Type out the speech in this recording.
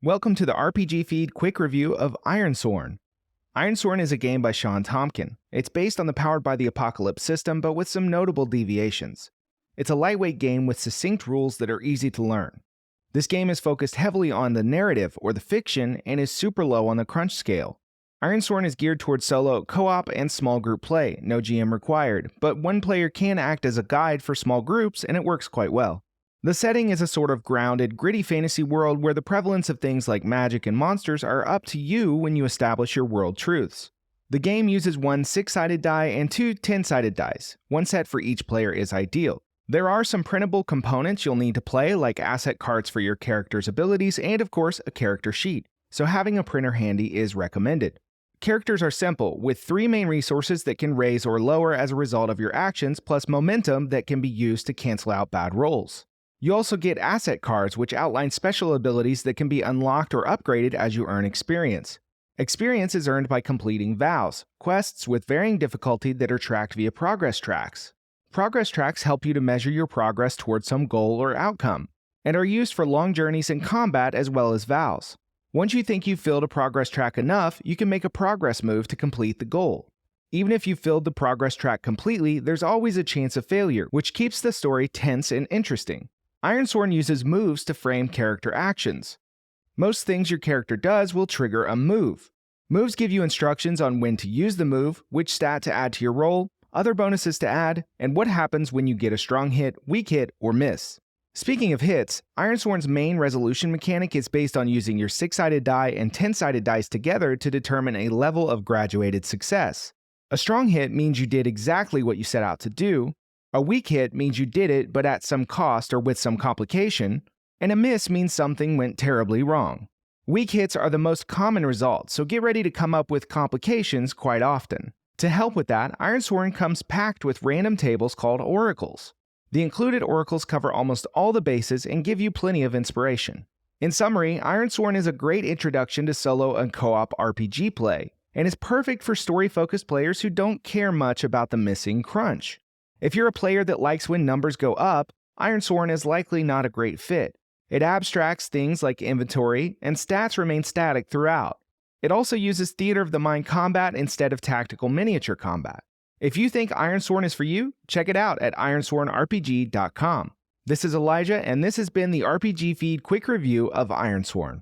Welcome to the RPG Feed quick review of Ironsworn. Ironsworn is a game by Sean Tompkin. It's based on the Powered by the Apocalypse system, but with some notable deviations. It's a lightweight game with succinct rules that are easy to learn. This game is focused heavily on the narrative or the fiction and is super low on the crunch scale. Ironsworn is geared towards solo, co-op, and small group play, no GM required, but one player can act as a guide for small groups and it works quite well. The setting is a sort of grounded, gritty fantasy world where the prevalence of things like magic and monsters are up to you when you establish your world truths. The game uses one 6-sided die and two 10-sided dice. One set for each player is ideal. There are some printable components you'll need to play, like asset cards for your character's abilities and, of course, a character sheet, so having a printer handy is recommended. Characters are simple, with 3 main resources that can raise or lower as a result of your actions, plus momentum that can be used to cancel out bad rolls. You also get asset cards, which outline special abilities that can be unlocked or upgraded as you earn experience. Experience is earned by completing vows, quests with varying difficulty that are tracked via progress tracks. Progress tracks help you to measure your progress towards some goal or outcome, and are used for long journeys in combat as well as vows. Once you think you've filled a progress track enough, you can make a progress move to complete the goal. Even if you've filled the progress track completely, there's always a chance of failure, which keeps the story tense and interesting. Ironsworn uses moves to frame character actions. Most things your character does will trigger a move. Moves give you instructions on when to use the move, which stat to add to your roll, other bonuses to add, and what happens when you get a strong hit, weak hit, or miss. Speaking of hits, Ironsworn's main resolution mechanic is based on using your 6-sided die and 10-sided dice together to determine a level of graduated success. A strong hit means you did exactly what you set out to do. A weak hit means you did it, but at some cost or with some complication, and a miss means something went terribly wrong. Weak hits are the most common result, so get ready to come up with complications quite often. To help with that, Ironsworn comes packed with random tables called oracles. The included oracles cover almost all the bases and give you plenty of inspiration. In summary, Ironsworn is a great introduction to solo and co-op RPG play, and is perfect for story-focused players who don't care much about the missing crunch. If you're a player that likes when numbers go up, Ironsworn is likely not a great fit. It abstracts things like inventory, and stats remain static throughout. It also uses theater of the mind combat instead of tactical miniature combat. If you think Ironsworn is for you, check it out at ironswornrpg.com. This is Elijah, and this has been the RPG Feed quick review of Ironsworn.